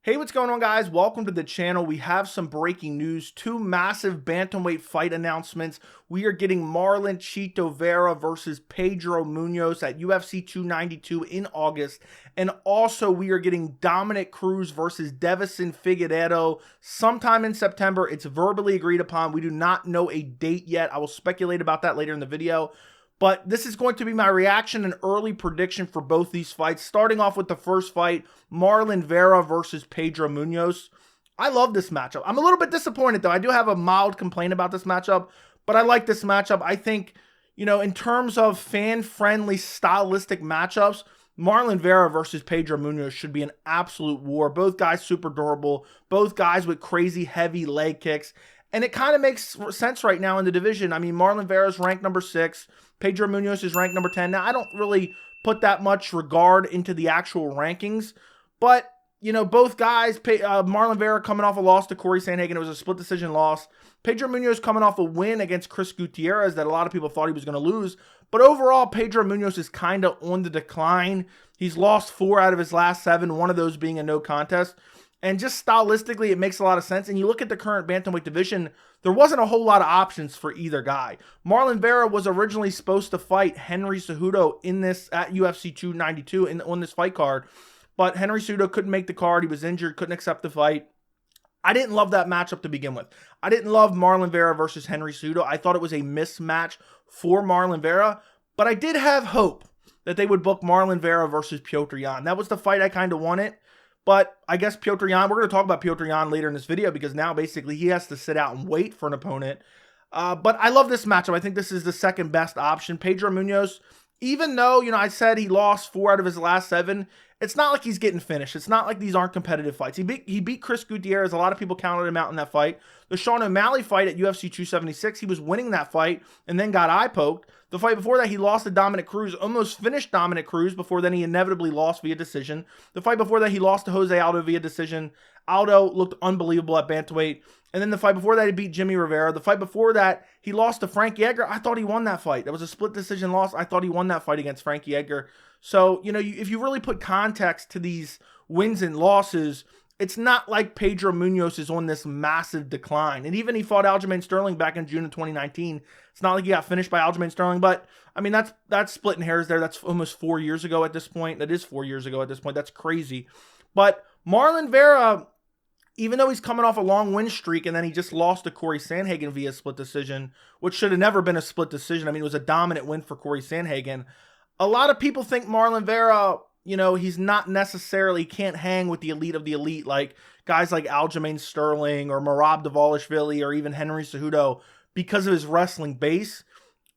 Hey, what's going on, guys? Welcome to the channel. We have some breaking news. Two massive bantamweight fight announcements. We are getting Marlon Chito Vera versus Pedro Munhoz at UFC 292 in August. And also, we are getting Dominick Cruz versus Deiveson Figueiredo sometime in September. It's verbally agreed upon. We do not know a date yet. I will speculate about that later in the video. But this is going to be my reaction and early prediction for both these fights. Starting off with the first fight, Marlon Vera versus Pedro Munhoz. I love this matchup. I'm a little bit disappointed, though. I do have a mild complaint about this matchup, but I like this matchup. I think, in terms of fan-friendly, stylistic matchups, Marlon Vera versus Pedro Munhoz should be an absolute war. Both guys super durable. Both guys with crazy, heavy leg kicks. And it kind of makes sense right now in the division. I mean, Marlon Vera is ranked number 6. Pedro Munhoz is ranked number 10. Now, I don't really put that much regard into the actual rankings. But, both guys, Marlon Vera coming off a loss to Corey Sandhagen. It was a split decision loss. Pedro Munhoz coming off a win against Chris Gutierrez that a lot of people thought he was going to lose. But overall, Pedro Munhoz is kind of on the decline. He's lost 4 out of his last 7, one of those being a no contest. And just stylistically, it makes a lot of sense. And you look at the current bantamweight division, there wasn't a whole lot of options for either guy. Marlon Vera was originally supposed to fight Henry Cejudo at UFC 292 on this fight card. But Henry Cejudo couldn't make the card. He was injured, couldn't accept the fight. I didn't love that matchup to begin with. I didn't love Marlon Vera versus Henry Cejudo. I thought it was a mismatch for Marlon Vera. But I did have hope that they would book Marlon Vera versus Petr Yan. That was the fight I kind of wanted. But I guess Petr Yan, we're going to talk about Petr Yan later in this video because now basically he has to sit out and wait for an opponent. But I love this matchup. I think this is the second best option. Pedro Munhoz, even though, I said he lost 4 out of his last 7, it's not like he's getting finished. It's not like these aren't competitive fights. He beat Chris Gutierrez. A lot of people counted him out in that fight. The Sean O'Malley fight at UFC 276, he was winning that fight and then got eye poked. The fight before that, he lost to Dominick Cruz, almost finished Dominick Cruz before then he inevitably lost via decision. The fight before that, he lost to Jose Aldo via decision. Aldo looked unbelievable at bantamweight. And then the fight before that, he beat Jimmy Rivera. The fight before that, he lost to Frankie Edgar. I thought he won that fight. That was a split decision loss. I thought he won that fight against Frankie Edgar. So, if you really put context to these wins and losses, it's not like Pedro Munhoz is on this massive decline. And even he fought Aljamain Sterling back in June of 2019. It's not like he got finished by Aljamain Sterling, but I mean, that's splitting hairs there. That's almost 4 years ago at this point. That is 4 years ago at this point. That's crazy. But Marlon Vera, even though he's coming off a long win streak and then he just lost to Corey Sandhagen via split decision, which should have never been a split decision. I mean, it was a dominant win for Corey Sandhagen. A lot of people think Marlon Vera, he's not necessarily, can't hang with the elite of the elite, like guys like Aljamain Sterling or Merab Dvalishvili or even Henry Cejudo because of his wrestling base.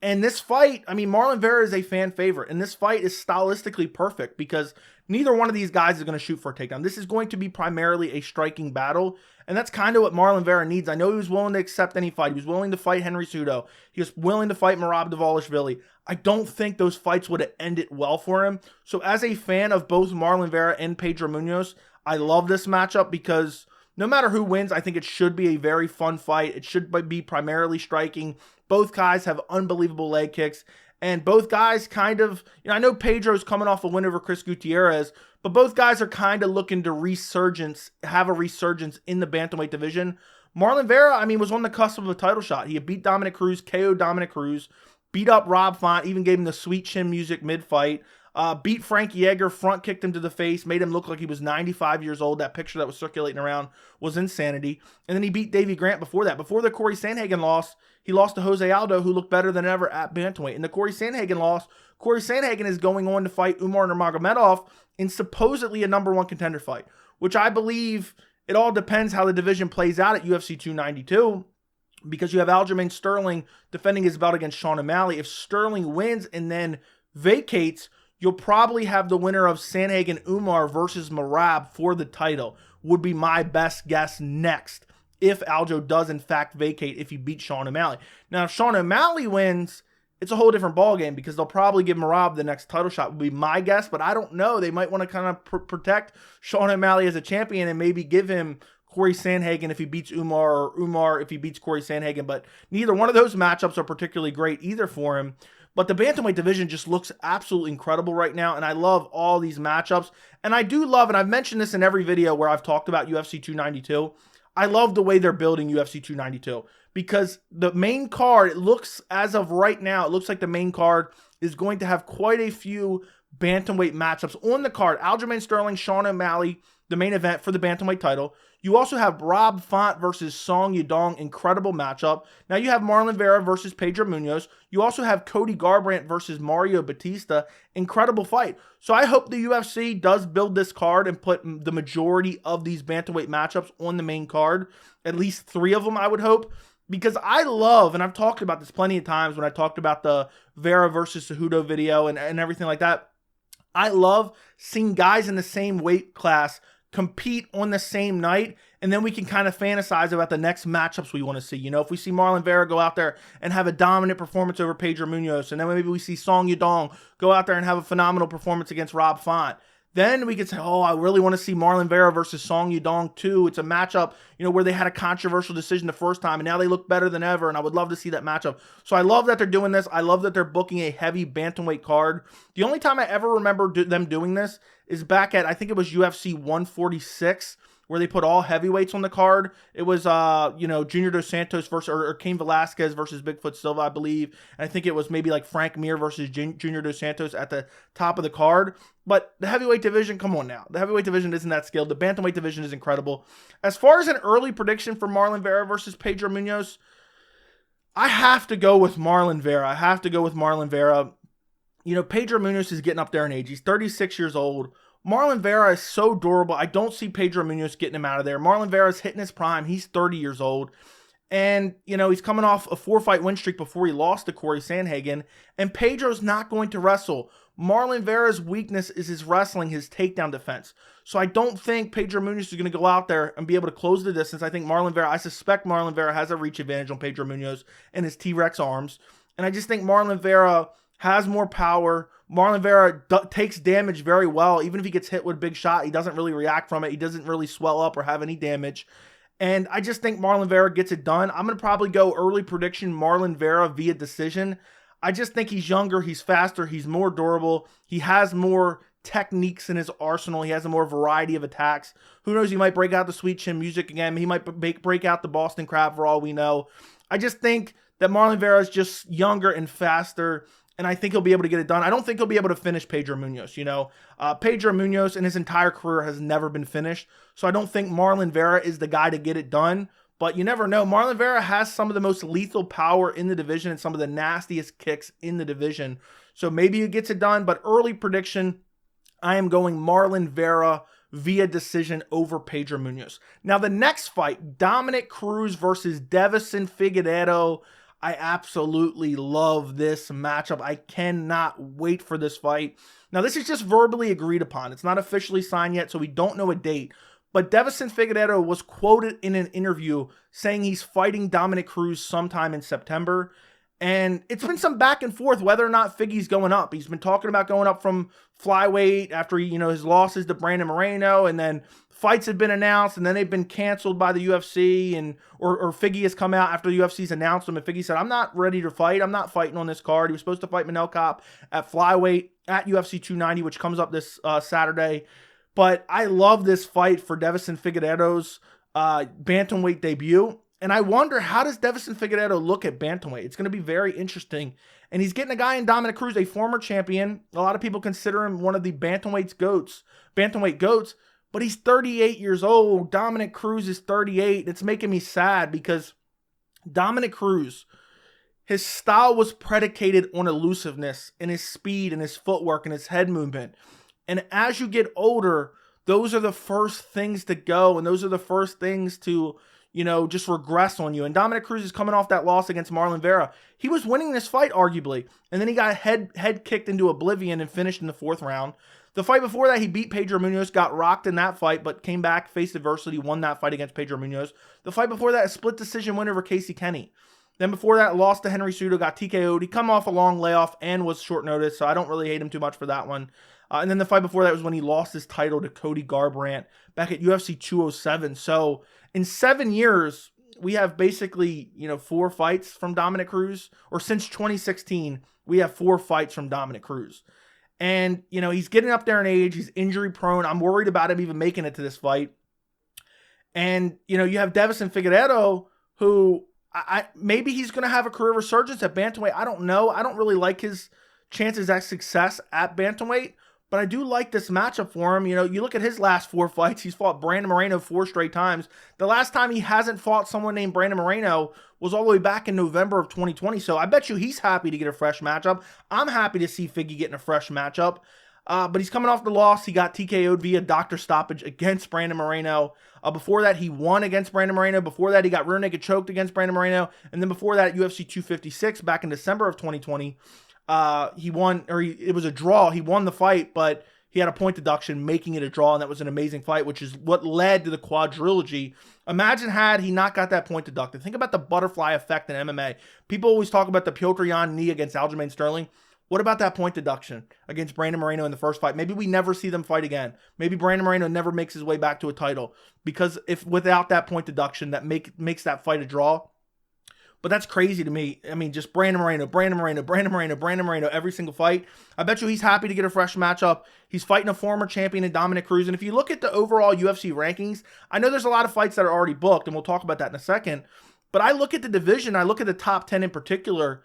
And this fight, I mean, Marlon Vera is a fan favorite, and this fight is stylistically perfect because neither one of these guys is going to shoot for a takedown. This is going to be primarily a striking battle, and that's kind of what Marlon Vera needs. I know he was willing to accept any fight. He was willing to fight Henry Cejudo. He was willing to fight Merab Dvalishvili. I don't think those fights would have ended well for him. So as a fan of both Marlon Vera and Pedro Munhoz, I love this matchup because no matter who wins, I think it should be a very fun fight. It should be primarily striking. Both guys have unbelievable leg kicks. And both guys kind of, I know Pedro's coming off a win over Chris Gutierrez, but both guys are kind of looking to have a resurgence in the bantamweight division. Marlon Vera, I mean, was on the cusp of a title shot. He had beat Dominick Cruz, KO'd Dominick Cruz, beat up Rob Font, even gave him the sweet chin music mid-fight. Beat Frankie Edgar, front kicked him to the face, made him look like he was 95 years old. That picture that was circulating around was insanity. And then he beat Davey Grant before that. Before the Corey Sandhagen loss, he lost to Jose Aldo, who looked better than ever at bantamweight. In the Corey Sandhagen loss, Corey Sandhagen is going on to fight Umar Nurmagomedov in supposedly a #1 contender fight, which I believe it all depends how the division plays out at UFC 292. Because you have Aljamain Sterling defending his belt against Sean O'Malley. If Sterling wins and then vacates, you'll probably have the winner of Sandhagen Umar versus Merab for the title, would be my best guess next, if Aljo does in fact vacate if he beats Sean O'Malley. Now, if Sean O'Malley wins, it's a whole different ballgame because they'll probably give Merab the next title shot, would be my guess, but I don't know. They might want to kind of protect Sean O'Malley as a champion and maybe give him Corey Sandhagen if he beats Umar, or Umar if he beats Corey Sandhagen, but neither one of those matchups are particularly great either for him. But the bantamweight division just looks absolutely incredible right now, and I love all these matchups. And I do love, and I've mentioned this in every video where I've talked about UFC 292, I love the way they're building UFC 292 because the main card, it looks, as of right now, it looks like the main card is going to have quite a few bantamweight matchups on the card. Aljamain Sterling, Sean O'Malley, the main event for the bantamweight title. You also have Rob Font versus Song Yadong, incredible matchup. Now you have Marlon Vera versus Pedro Munhoz. You also have Cody Garbrandt versus Mario Batista, incredible fight. So I hope the UFC does build this card and put the majority of these bantamweight matchups on the main card, at least 3 of them I would hope, because I love, and I've talked about this plenty of times when I talked about the Vera versus Cejudo video and everything like that. I love seeing guys in the same weight class compete on the same night, and then we can kind of fantasize about the next matchups we want to see. You know, if we see Marlon Vera go out there and have a dominant performance over Pedro Munhoz, and then maybe we see Song Yadong go out there and have a phenomenal performance against Rob Font, then we could say, oh, I really want to see Marlon Vera versus Song Yadong too. It's a matchup, you know, where they had a controversial decision the first time, and now they look better than ever, and I would love to see that matchup. So I love that they're doing this. I love that they're booking a heavy bantamweight card. The only time I ever remember them doing this is back at, I think it was UFC 146, where they put all heavyweights on the card. It was, you know, Junior Dos Santos versus, or Cain Velasquez versus Bigfoot Silva, I believe. And I think it was maybe like Frank Mir versus Junior Dos Santos at the top of the card. But the heavyweight division, come on now. The heavyweight division isn't that skilled. The bantamweight division is incredible. As far as an early prediction for Marlon Vera versus Pedro Munhoz, I have to go with Marlon Vera. You know, Pedro Munhoz is getting up there in age. He's 36 years old. Marlon Vera is so durable. I don't see Pedro Munhoz getting him out of there. Marlon Vera's hitting his prime. He's 30 years old. And, you know, he's coming off a 4-fight win streak before he lost to Corey Sandhagen. And Pedro's not going to wrestle. Marlon Vera's weakness is his wrestling, his takedown defense. So I don't think Pedro Munhoz is going to go out there and be able to close the distance. I think I suspect Marlon Vera has a reach advantage on Pedro Munhoz and his T-Rex arms. And I just think Marlon Vera has more power. Marlon Vera takes damage very well. Even if he gets hit with a big shot, he doesn't really react from it. He doesn't really swell up or have any damage. And I just think Marlon Vera gets it done. I'm going to probably go early prediction Marlon Vera via decision. I just think he's younger, he's faster, he's more durable. He has more techniques in his arsenal. He has a more variety of attacks. Who knows, he might break out the Sweet Chin Music again. He might break out the Boston Crab for all we know. I just think that Marlon Vera is just younger and faster, and I think he'll be able to get it done. I don't think he'll be able to finish Pedro Munhoz, you know. Pedro Munhoz in his entire career has never been finished, so I don't think Marlon Vera is the guy to get it done. But you never know. Marlon Vera has some of the most lethal power in the division and some of the nastiest kicks in the division. So maybe he gets it done, but early prediction, I am going Marlon Vera via decision over Pedro Munhoz. Now the next fight, Dominick Cruz versus Deiveson Figueiredo. I absolutely love this matchup. I cannot wait for this fight. Now, this is just verbally agreed upon. It's not officially signed yet, so we don't know a date. But Deiveson Figueiredo was quoted in an interview saying he's fighting Dominick Cruz sometime in September. And it's been some back and forth whether or not Figgy's going up. He's been talking about going up from flyweight after, you know, his losses to Brandon Moreno, and then fights have been announced, and then they've been canceled by the UFC, and or Figgy has come out after the UFC's announced them, and Figgy said, I'm not ready to fight. I'm not fighting on this card. He was supposed to fight Manel Kape at flyweight at UFC 290, which comes up this Saturday. But I love this fight for Deiveson Figueiredo's bantamweight debut. And I wonder, how does Deiveson Figueiredo look at bantamweight? It's going to be very interesting. And he's getting a guy in Dominick Cruz, a former champion. A lot of people consider him one of the bantamweight goats. But he's 38 years old. Dominick Cruz is 38. It's making me sad because Dominick Cruz, his style was predicated on elusiveness and his speed and his footwork and his head movement. And as you get older, those are the first things to go, and those are the first things to, you know, just regress on you. And Dominick Cruz is coming off that loss against Marlon Vera. He was winning this fight, arguably, and then he got head kicked into oblivion and finished in the 4th round. The fight before that, he beat Pedro Munhoz, got rocked in that fight, but came back, faced adversity, won that fight against Pedro Munhoz. The fight before that, a split decision win over Casey Kenny. Then before that, lost to Henry Cejudo, got TKO'd. He come off a long layoff and was short notice, so I don't really hate him too much for that one. And then the fight before that was when he lost his title to Cody Garbrandt back at UFC 207. So in 7 years, we have basically, 4 fights from Dominick Cruz, or since 2016, we have 4 fights from Dominick Cruz. And, he's getting up there in age. He's injury prone. I'm worried about him even making it to this fight. And, you have Deiveson Figueiredo, who maybe he's going to have a career resurgence at bantamweight. I don't know. I don't really like his chances at success at bantamweight, but I do like this matchup for him. You look at his last 4 fights. He's fought Brandon Moreno 4 straight times. The last time he hasn't fought someone named Brandon Moreno was all the way back in November of 2020. So I bet you he's happy to get a fresh matchup. I'm happy to see Figgy getting a fresh matchup. But he's coming off the loss. He got TKO'd via doctor stoppage against Brandon Moreno. Before that, he won against Brandon Moreno. Before that, he got rear naked choked against Brandon Moreno. And then before that, at UFC 256 back in December of 2020, he won, or it was a draw. He won the fight, but he had a point deduction, making it a draw, and that was an amazing fight, which is what led to the quadrilogy. Imagine had he not got that point deducted. Think about the butterfly effect in MMA. People always talk about the Petr Yan knee against Aljamain Sterling. What about that point deduction against Brandon Moreno in the first fight? Maybe we never see them fight again. Maybe Brandon Moreno never makes his way back to a title, because if without that point deduction, that makes that fight a draw. But that's crazy to me. I mean, just Brandon Moreno every single fight. I bet you he's happy to get a fresh matchup. He's fighting a former champion in Dominick Cruz. And if you look at the overall UFC rankings, I know there's a lot of fights that are already booked, and we'll talk about that in a second. But I look at the division, I look at the top 10 in particular.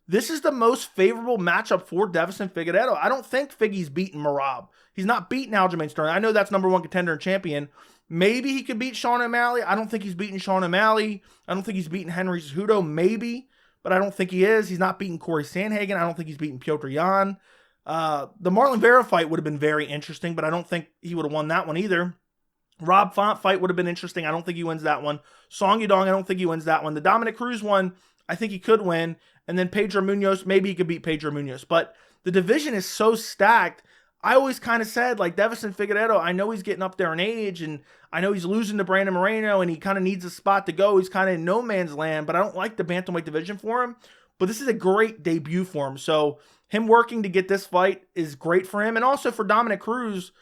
This is the most favorable matchup for Deiveson Figueiredo. I don't think Figgy's beaten Merab. He's not beaten Aljamain Sterling. I know that's #1 contender and champion. Maybe he could beat Sean O'Malley. I don't think he's beaten Sean O'Malley. I don't think he's beaten Henry Cejudo. Maybe, but I don't think he is. He's not beaten Corey Sandhagen. I don't think he's beaten Petr Yan. The Marlon Vera fight would have been very interesting, but I don't think he would have won that one either. Rob Font fight would have been interesting. I don't think he wins that one. Song Yudong, I don't think he wins that one. The Dominick Cruz one, I think he could win. And then Pedro Munhoz, maybe he could beat Pedro Munhoz. But the division is so stacked. I always kind of said, like, Deiveson Figueiredo, I know he's getting up there in age, and I know he's losing to Brandon Moreno, and he kind of needs a spot to go. He's kind of in no man's land, but I don't like the bantamweight division for him. But this is a great debut for him. So him working to get this fight is great for him. And also for Dominick Cruz,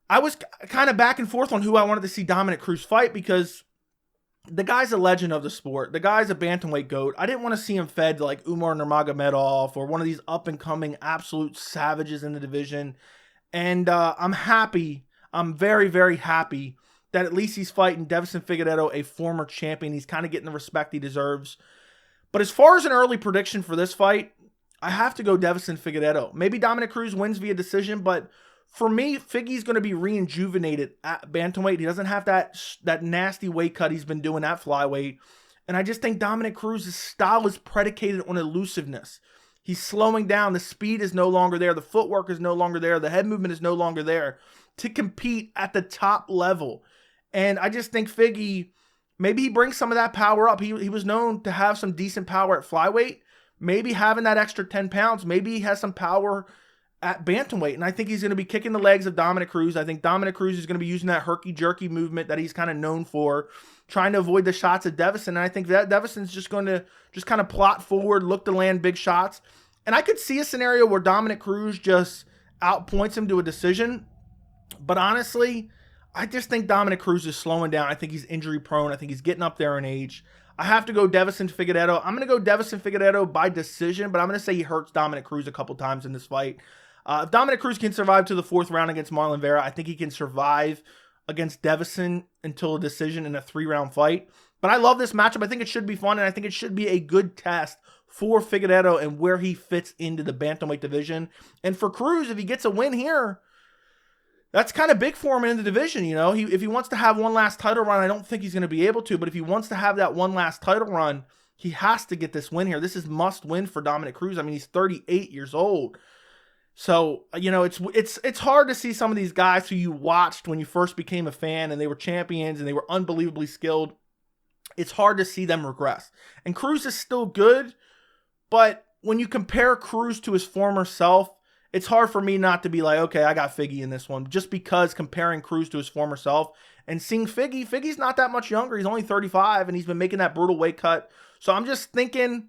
I was kind of back and forth on who I wanted to see Dominick Cruz fight, because the guy's a legend of the sport. The guy's a bantamweight GOAT. I didn't want to see him fed to like Umar Nurmagomedov or one of these up-and-coming absolute savages in the division. And I'm happy. I'm very, very happy that at least he's fighting Deiveson Figueiredo, a former champion. He's kind of getting the respect he deserves. But as far as an early prediction for this fight, I have to go Deiveson Figueiredo. Maybe Dominick Cruz wins via decision, but for me, Figgy's going to be rejuvenated at bantamweight. He doesn't have that nasty weight cut he's been doing at flyweight. And I just think Dominick Cruz's style is predicated on elusiveness. He's slowing down. The speed is no longer there. The footwork is no longer there. The head movement is no longer there to compete at the top level. And I just think Figgy, maybe he brings some of that power up. He was known to have some decent power at flyweight. Maybe having that extra 10 pounds, maybe he has some power at bantamweight, and I think he's going to be kicking the legs of Dominick Cruz. I think Dominick Cruz is going to be using that herky-jerky movement that he's kind of known for, trying to avoid the shots of Deiveson, and I think that Deiveson's just going to just kind of plot forward, look to land big shots, and I could see a scenario where Dominick Cruz just outpoints him to a decision, but honestly, I just think Dominick Cruz is slowing down. I think he's injury-prone. I think he's getting up there in age. I have to go Deiveson Figueiredo. I'm going to go Deiveson Figueiredo by decision, but I'm going to say he hurts Dominick Cruz a couple times in this fight. If Dominick Cruz can survive to the 4th round against Marlon Vera, I think he can survive against Deiveson until a decision in a 3-round fight. But I love this matchup. I think it should be fun, and I think it should be a good test for Figueiredo and where he fits into the bantamweight division. And for Cruz, if he gets a win here, that's kind of big for him in the division. If he wants to have one last title run, I don't think he's going to be able to. But if he wants to have that one last title run, he has to get this win here. This is must win for Dominick Cruz. I mean, he's 38 years old. So, it's hard to see some of these guys who you watched when you first became a fan and they were champions and they were unbelievably skilled. It's hard to see them regress. And Cruz is still good, but when you compare Cruz to his former self, it's hard for me not to be like, okay, I got Figgy in this one, just because comparing Cruz to his former self and seeing Figgy's not that much younger. He's only 35 and he's been making that brutal weight cut. So I'm just thinking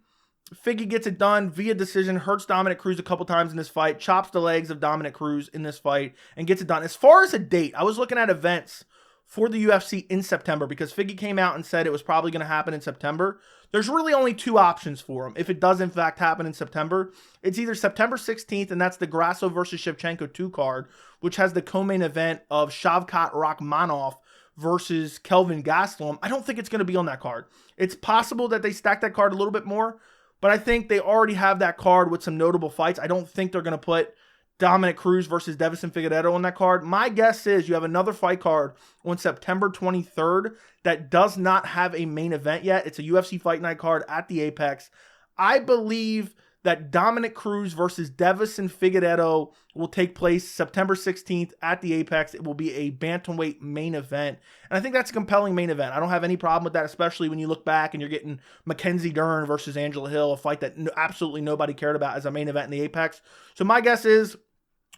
Figgy gets it done via decision, hurts Dominick Cruz a couple times in this fight, chops the legs of Dominick Cruz in this fight, and gets it done. As far as a date, I was looking at events for the UFC in September, because Figgy came out and said it was probably going to happen in September. There's really only two options for him. If it does in fact happen in September, it's either September 16th, and that's the Grasso versus Shevchenko 2 card, which has the co-main event of Shavkat Rakhmonov versus Kelvin Gastelum. I don't think it's going to be on that card. It's possible that they stack that card a little bit more, but I think they already have that card with some notable fights. I don't think they're going to put Dominick Cruz versus Deiveson Figueiredo on that card. My guess is you have another fight card on September 23rd that does not have a main event yet. It's a UFC Fight Night card at the Apex. I believe that Dominick Cruz versus Deiveson Figueiredo will take place September 16th at the Apex. It will be a bantamweight main event, and I think that's a compelling main event. I don't have any problem with that, especially when you look back and you're getting Mackenzie Dern versus Angela Hill, a fight that absolutely nobody cared about as a main event in the Apex. So my guess is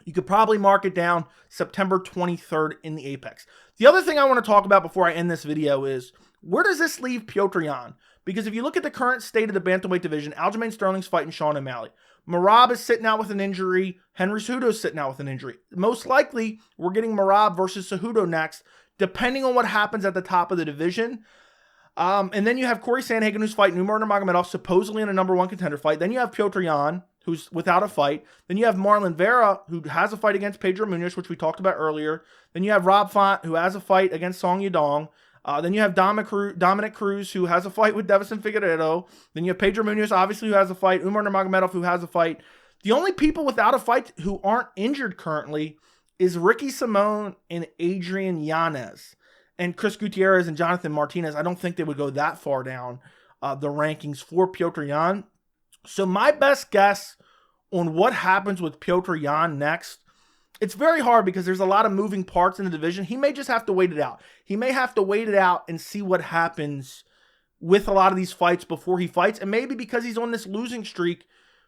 you could probably mark it down September 23rd in the Apex. The other thing I want to talk about before I end this video is, where does this leave Petr Yan? Because if you look at the current state of the bantamweight division, Aljamain Sterling's fighting Sean O'Malley. Merab is sitting out with an injury. Henry Cejudo's sitting out with an injury. Most likely, we're getting Merab versus Cejudo next, depending on what happens at the top of the division. And then you have Corey Sandhagen, who's fighting Umar Nurmagomedov, supposedly in a #1 contender fight. Then you have Petr Yan, who's without a fight. Then you have Marlon Vera, who has a fight against Pedro Munhoz, which we talked about earlier. Then you have Rob Font, who has a fight against Song Yadong. Then you have Dominick Cruz, who has a fight with Deiveson Figueiredo. Then you have Pedro Munhoz, obviously, who has a fight. Umar Nurmagomedov, who has a fight. The only people without a fight who aren't injured currently is Ricky Simón and Adrian Yanez. And Chris Gutierrez and Jonathan Martinez. I don't think they would go that far down the rankings for Petr Yan. So my best guess on what happens with Petr Yan next, it's very hard because there's a lot of moving parts in the division. He may just have to wait it out. He may have to wait it out and see what happens with a lot of these fights before he fights. And maybe because he's on this losing streak,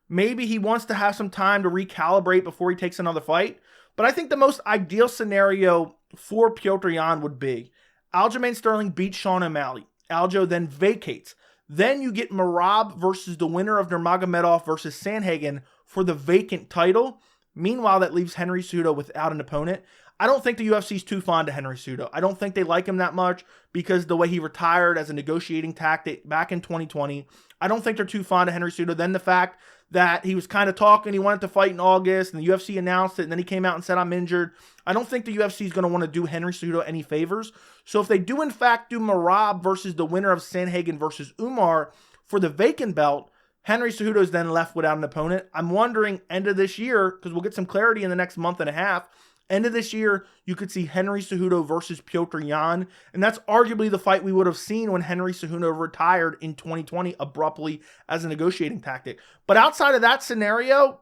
maybe he wants to have some time to recalibrate before he takes another fight. But I think the most ideal scenario for Petr Yan would be Aljamain Sterling beats Sean O'Malley. Aljo then vacates. Then you get Merab versus the winner of Nurmagomedov versus Sandhagen for the vacant title. Meanwhile, that leaves Henry Cejudo without an opponent. I don't think the UFC is too fond of Henry Cejudo. I don't think they like him that much because the way he retired as a negotiating tactic back in 2020. I don't think they're too fond of Henry Cejudo. Then the fact that he was kind of talking, he wanted to fight in August, and the UFC announced it, and then he came out and said, I'm injured. I don't think the UFC is going to want to do Henry Cejudo any favors. So if they do, in fact, do Merab versus the winner of Sandhagen versus Umar for the vacant belt, Henry Cejudo is then left without an opponent. I'm wondering, end of this year, because we'll get some clarity in the next month and a half, end of this year, you could see Henry Cejudo versus Petr Yan, and that's arguably the fight we would have seen when Henry Cejudo retired in 2020 abruptly as a negotiating tactic. But outside of that scenario,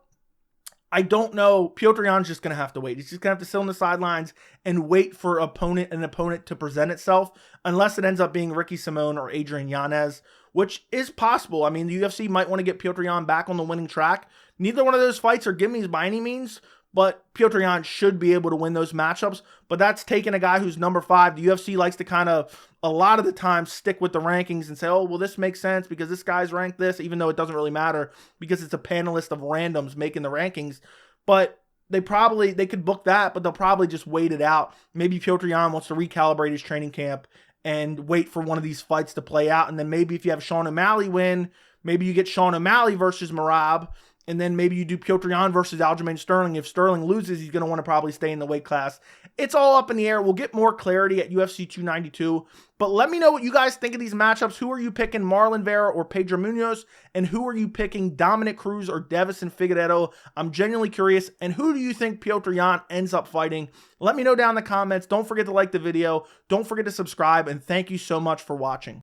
I don't know. Petr Yan's just going to have to wait. He's just going to have to sit on the sidelines and wait for an opponent to present itself, unless it ends up being Ricky Simón or Adrian Yanez, which is possible. I mean, the UFC might want to get Petr Yan back on the winning track. Neither one of those fights are gimmies by any means, but Petr Yan should be able to win those matchups. But that's taking a guy who's number 5. The UFC likes to kind of, a lot of the time, stick with the rankings and say, oh, well, this makes sense because this guy's ranked this, even though it doesn't really matter because it's a panelist of randoms making the rankings. But they could book that, but they'll probably just wait it out. Maybe Petr Yan wants to recalibrate his training camp and wait for one of these fights to play out. And then maybe if you have Sean O'Malley win, maybe you get Sean O'Malley versus Merab. And then maybe you do Petr Yan versus Aljamain Sterling. If Sterling loses, he's going to want to probably stay in the weight class. It's all up in the air. We'll get more clarity at UFC 292. But let me know what you guys think of these matchups. Who are you picking, Marlon Vera or Pedro Munhoz? And who are you picking, Dominick Cruz or Deiveson Figueiredo? I'm genuinely curious. And who do you think Petr Yan ends up fighting? Let me know down in the comments. Don't forget to like the video. Don't forget to subscribe. And thank you so much for watching.